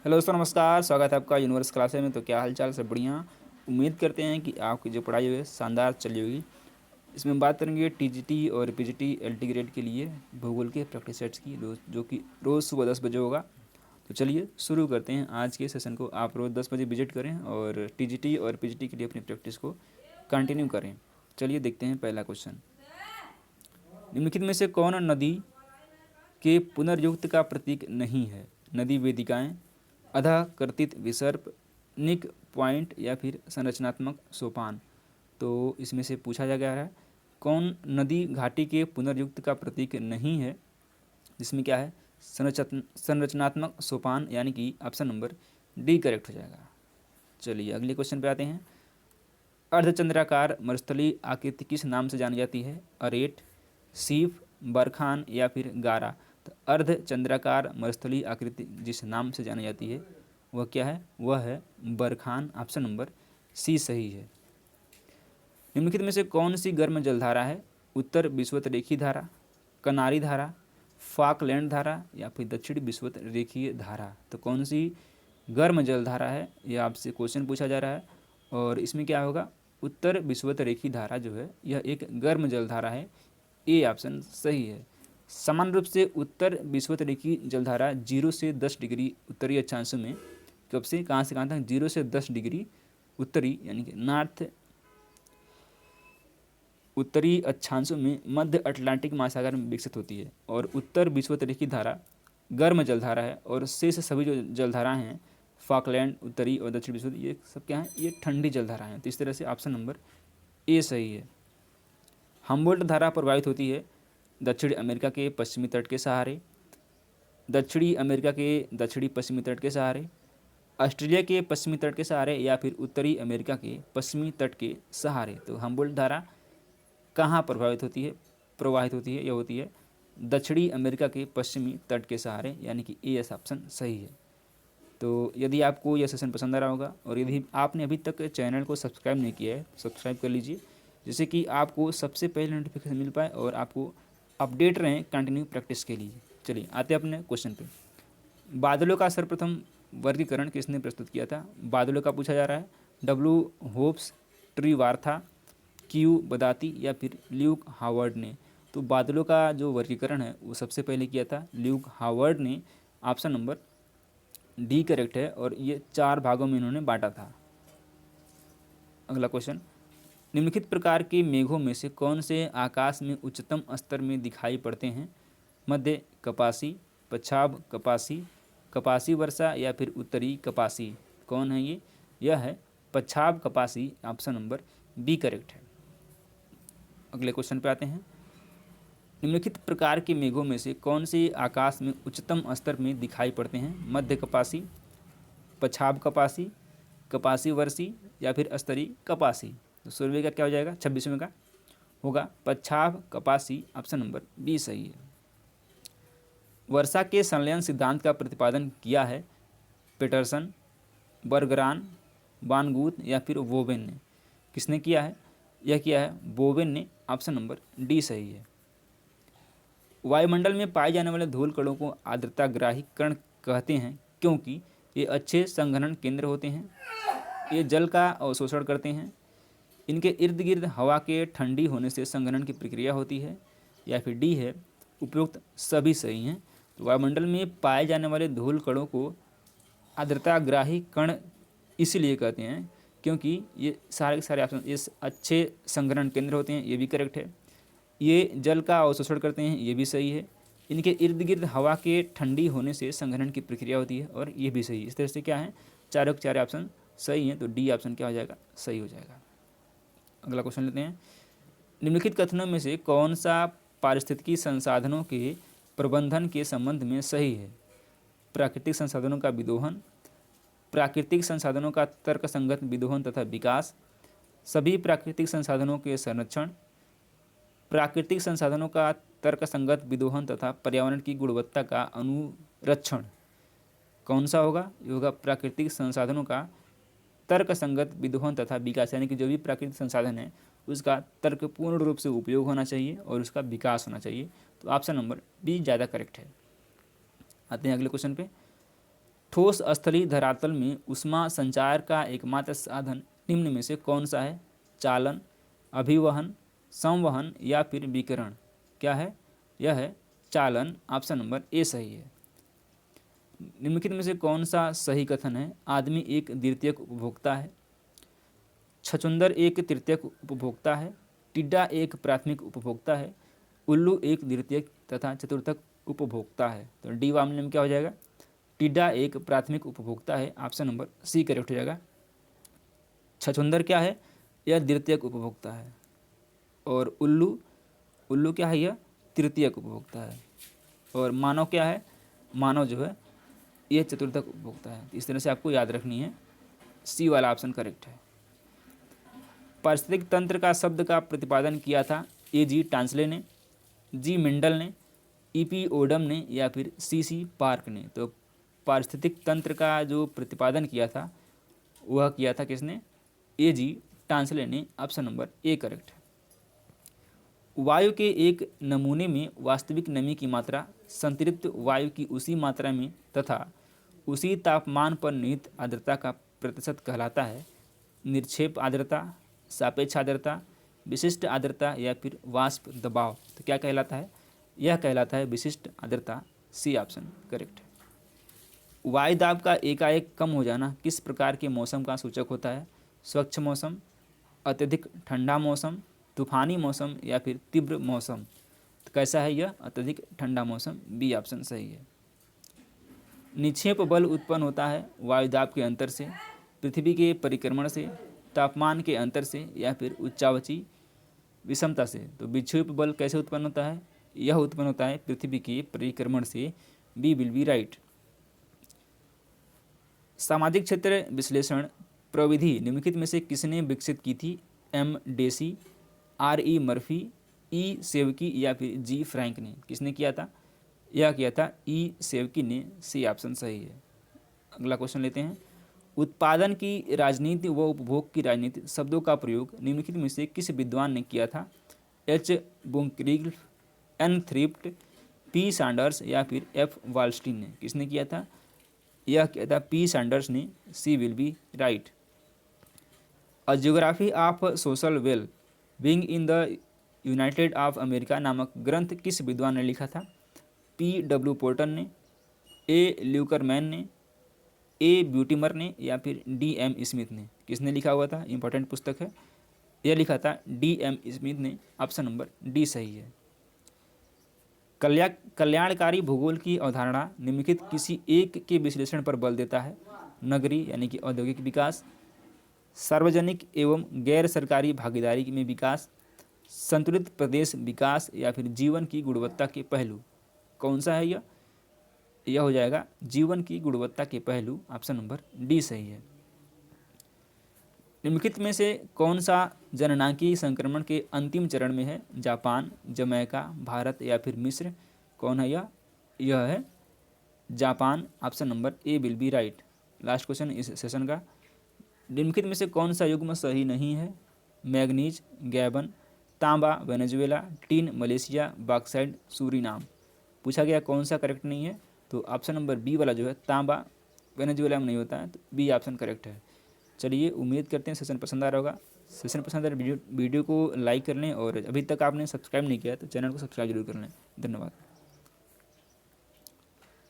Hello दोस्तों, नमस्कार। स्वागत है आपका यूनिवर्स क्लासेस में। तो क्या हाल चाल, सब बढ़िया। उम्मीद करते हैं कि आपकी जो पढ़ाई है शानदार चली होगी। इसमें बात करेंगे टीजीटी और पीजीटी एलटी ग्रेड के लिए भूगोल के प्रैक्टिस सेट्स की, जो कि रोज़ सुबह 10 बजे होगा। तो चलिए शुरू करते हैं आज के सेशन को। आप रोज़ 10 बजे विजिट करें और टीजीटी और पीजीटी के लिए अपनी प्रैक्टिस को कंटिन्यू करें। चलिए देखते हैं पहला क्वेश्चन। निम्नलिखित में से कौन नदी के पुनर्युक्त का प्रतीक नहीं है? नदी वेदिकाएं, अधः कर्तित विसर्प, निक पॉइंट या फिर संरचनात्मक सोपान। तो इसमें से पूछा जा गया है कौन नदी घाटी के पुनर्युक्त का प्रतीक नहीं है, जिसमें क्या है संरचनात्मक सोपान, यानी कि ऑप्शन नंबर डी करेक्ट हो जाएगा। चलिए अगले क्वेश्चन पे आते हैं। अर्धचंद्राकार मरुस्थलीय आकृति किस नाम से जानी जाती है? अरेट, सीफ, बरखान या फिर गारा। तो अर्धचंद्राकार मरुस्थलीय आकृति जिस नाम से जानी जाती है वह क्या है? वह है बरखान। ऑप्शन नंबर सी सही है। निम्नलिखित में से कौन सी गर्म जलधारा है? उत्तर विषुवत-रेखीय धारा, कनारी धारा, फाकलैंड धारा या फिर दक्षिण विषुवत-रेखीय धारा। तो कौन सी गर्म जलधारा है, यह आपसे क्वेश्चन पूछा जा रहा है। और इसमें क्या होगा? उत्तर विषुवत-रेखीय धारा जो है यह एक गर्म जलधारा है। ए ऑप्शन सही है। सामान्य रूप से उत्तर विषुवत-रेखीय जलधारा 0 से 10 डिग्री उत्तरी अक्षांशों में, कब से कहाँ तक? 0 से 10 डिग्री उत्तरी यानी कि नॉर्थ उत्तरी अक्षांशों में मध्य अटलांटिक महासागर में विकसित होती है। और उत्तर विषुवत-रेखीय धारा गर्म जलधारा है और शेष सभी जो जलधाराएं हैं, फाकलैंड, उत्तरी और दक्षिण विषुवत, ये सब क्या है? ये ठंडी जलधाराएं हैं। तो इस तरह से ऑप्शन नंबर ए सही है। हम्बोल्ट धारा प्रभावित होती है दक्षिण अमेरिका के पश्चिमी तट के सहारे, दक्षिणी अमेरिका के दक्षिणी पश्चिमी तट के सहारे, ऑस्ट्रेलिया के पश्चिमी तट के सहारे या फिर उत्तरी अमेरिका के पश्चिमी तट के सहारे। तो हम्बोल्ट धारा कहाँ प्रवाहित होती है? यह होती है दक्षिणी अमेरिका के पश्चिमी तट के सहारे, यानी कि ए ऑप्शन सही है। तो यदि आपको यह सेशन पसंद आ रहा होगा और यदि आपने अभी तक चैनल को सब्सक्राइब नहीं किया है, सब्सक्राइब कर लीजिए, जिससे कि आपको सबसे पहले नोटिफिकेशन मिल पाए और आपको अपडेट रहें कंटिन्यू प्रैक्टिस के लिए। चलिए आते हैं अपने क्वेश्चन पे। बादलों का सर्वप्रथम वर्गीकरण किसने प्रस्तुत किया था? बादलों का पूछा जा रहा है। डब्ल्यू होप्स, ट्रीवार्था, क्यू बदाती या फिर ल्यूक हावर्ड ने। तो बादलों का जो वर्गीकरण है वो सबसे पहले किया था ल्यूक हावर्ड ने। ऑप्शन नंबर डी करेक्ट है और ये 4 भागों में इन्होंने बांटा था। अगला क्वेश्चन। निम्नलिखित प्रकार के मेघों में से कौन से आकाश में उच्चतम स्तर में दिखाई पड़ते हैं? मध्य कपासी, पश्चाब कपासी, कपासी वर्षा या फिर उत्तरी कपासी। कौन है ये? यह है पश्चाब कपासी। ऑप्शन नंबर बी करेक्ट है। अगले क्वेश्चन पे आते हैं। निम्नलिखित प्रकार के मेघों में से कौन से आकाश में उच्चतम स्तर में दिखाई पड़ते हैं? मध्य कपासी, पश्चाब कपासी, कपासी वर्षी या फिर स्तरी कपासी। तो 16वें का क्या हो जाएगा? 26वें का होगा पश्चाब कपासी। ऑप्शन नंबर बी सही है। वर्षा के संलयन सिद्धांत का प्रतिपादन किया है पेटरसन, बर्गरान, वानगूत या फिर वोवेन ने। किसने किया है? यह किया है वोवेन ने। ऑप्शन नंबर डी सही है। वायुमंडल में पाए जाने वाले धूल कणों को आर्द्रताग्राही कण कहते हैं क्योंकि ये अच्छे संघनन केंद्र होते हैं, ये जल का अवशोषण करते हैं, इनके इर्द गिर्द हवा के ठंडी होने से संघनन की प्रक्रिया होती है, या फिर डी है उपयुक्त सभी सही हैं। तो वायुमंडल में पाए जाने वाले धूल कणों को आर्द्रताग्राही कण इसलिए कहते हैं क्योंकि ये सारे के सारे ऑप्शन इस अच्छे संघनन केंद्र होते हैं, ये भी करेक्ट है। ये जल का अवशोषण करते हैं, ये भी सही है। इनके इर्द गिर्द हवा के ठंडी होने से संघनन की प्रक्रिया होती है, और ये भी सही है। इस तरह से क्या है, चारों के चार ऑप्शन सही हैं। तो डी ऑप्शन क्या हो जाएगा? सही हो जाएगा। अगला क्वेश्चन लेते हैं। निम्नलिखित कथनों में से कौन सा पारिस्थितिकी संसाधनों के प्रबंधन के संबंध में सही है? प्राकृतिक संसाधनों का विदोहन, प्राकृतिक संसाधनों का तर्कसंगत विदोहन तथा विकास, सभी प्राकृतिक संसाधनों के संरक्षण, प्राकृतिक संसाधनों का तर्कसंगत विदोहन तथा पर्यावरण की गुणवत्ता का अनुरक्षण। कौन सा होगा? ये होगा प्राकृतिक संसाधनों का तर्कसंगत विदोहन तथा विकास, यानी कि जो भी प्राकृतिक संसाधन है उसका तर्कपूर्ण रूप से उपयोग होना चाहिए और उसका विकास होना चाहिए। तो ऑप्शन नंबर बी ज़्यादा करेक्ट है। आते हैं अगले क्वेश्चन पे। ठोस स्थलीय धरातल में ऊष्मा संचार का एकमात्र साधन निम्न में से कौन सा है? चालन, अभिवहन, संवहन या फिर विकिरण? क्या है? यह है चालन। ऑप्शन नंबर ए सही है। निम्नलिखित में से कौन सा सही कथन है? आदमी एक द्वितीयक उपभोक्ता है, छछूंदर एक तृतीयक उपभोक्ता है, टिड्डा एक प्राथमिक उपभोक्ता है, उल्लू एक द्वितीयक तथा चतुर्थक उपभोक्ता है। तो डी मामले में क्या हो जाएगा? टिड्डा एक प्राथमिक उपभोक्ता है। ऑप्शन नंबर सी करेक्ट हो जाएगा। छछूंदर क्या है? यह द्वितीयक उपभोक्ता है। और उल्लू क्या है? यह तृतीयक उपभोक्ता है। और मानव क्या है? मानव जो है यह चतुर्थक उपभोक्ता है। इस तरह से आपको याद रखनी है। सी वाला ऑप्शन करेक्ट है। पारिस्थितिक तंत्र का शब्द का प्रतिपादन किया था ए जी टांसले ने, जी मिंडल ने, ईपी ओडम ने या फिर सीसी पार्क ने? तो पारिस्थितिक तंत्र का जो प्रतिपादन किया था वह किया था किसने? ए जी टांसले ने। ऑप्शन नंबर ए करेक्ट है। वायु के एक नमूने में वास्तविक नमी की मात्रा संतृप्त वायु की उसी मात्रा में तथा उसी तापमान पर निहित आर्द्रता का प्रतिशत कहलाता है। निक्षेप आर्द्रता, सापेक्ष आर्द्रता, विशिष्ट आर्द्रता या फिर वाष्प दबाव? तो क्या कहलाता है? यह कहलाता है विशिष्ट आर्द्रता। सी ऑप्शन करेक्ट है। वायु दाब का एकाएक कम हो जाना किस प्रकार के मौसम का सूचक होता है? स्वच्छ मौसम, अत्यधिक ठंडा मौसम, तूफानी मौसम या फिर तीव्र मौसम? तो कैसा है यह? अत्यधिक ठंडा मौसम। बी ऑप्शन सही है। निक्षेप बल उत्पन्न होता है वायुदाब के अंतर से, पृथ्वी के परिक्रमण से, तापमान के अंतर से या फिर उच्चावची विषमता से? तो विक्षेप बल कैसे उत्पन्न होता है? यह उत्पन्न होता है पृथ्वी के परिक्रमण से। B will be right. सामाजिक क्षेत्र विश्लेषण प्रविधि निम्नलिखित में से किसने विकसित की थी? M Dacey, R E Murphy, E सेवकी या फिर जी फ्रैंक ने? किसने किया था? यह किया था ई सेवकी ने। सी ऑप्शन सही है। अगला क्वेश्चन लेते हैं। उत्पादन की राजनीति व उपभोग की राजनीति शब्दों का प्रयोग निम्नलिखित में से किस विद्वान ने किया था? एच बुंक्रिग्ल, एन थ्रिफ्ट, पी सैंडर्स या फिर एफ वालस्टीन ने? किसने किया था? यह किया था पी सैंडर्स ने। C will be right. A geography of social well being in the United of America नामक ग्रंथ किस विद्वान ने लिखा था? पी डब्ल्यू पोर्टन ने, ए ल्यूकरमैन ने, ए ब्यूटीमर ने या फिर डी एम स्मिथ ने? किसने लिखा हुआ था? इंपॉर्टेंट पुस्तक है। यह लिखा था डी एम स्मिथ ने। ऑप्शन नंबर डी सही है। कल्याणकारी भूगोल की अवधारणा निम्नलिखित किसी एक के विश्लेषण पर बल देता है? नगरीय यानी कि औद्योगिक विकास, सार्वजनिक एवं गैर सरकारी भागीदारी में विकास, संतुलित प्रदेश विकास या फिर जीवन की गुणवत्ता के पहलू? कौन सा है यह हो जाएगा जीवन की गुणवत्ता के पहलू। ऑप्शन नंबर डी सही है। निम्नलिखित में से कौन सा जननांकीय संक्रमण के अंतिम चरण में है? जापान, जमैका, भारत या फिर मिस्र? कौन है यह है Japan. Option number A will be right. Last question इस सेशन का। निम्नलिखित में से कौन सा युग्म सही नहीं है? मैग्नीज, गैबन, तांबा Venezuela, tin Malaysia, bauxite Suriname? पूछा गया कौन सा करेक्ट नहीं है? तो ऑप्शन नंबर बी वाला जो है तांबा वेनेजुएला में नहीं होता है। तो बी ऑप्शन करेक्ट है। चलिए, उम्मीद करते हैं सेशन पसंद आ रहा होगा। सेशन पसंद आ रहा वीडियो को लाइक कर लें और अभी तक आपने सब्सक्राइब नहीं किया तो चैनल को सब्सक्राइब जरूर कर लें। धन्यवाद।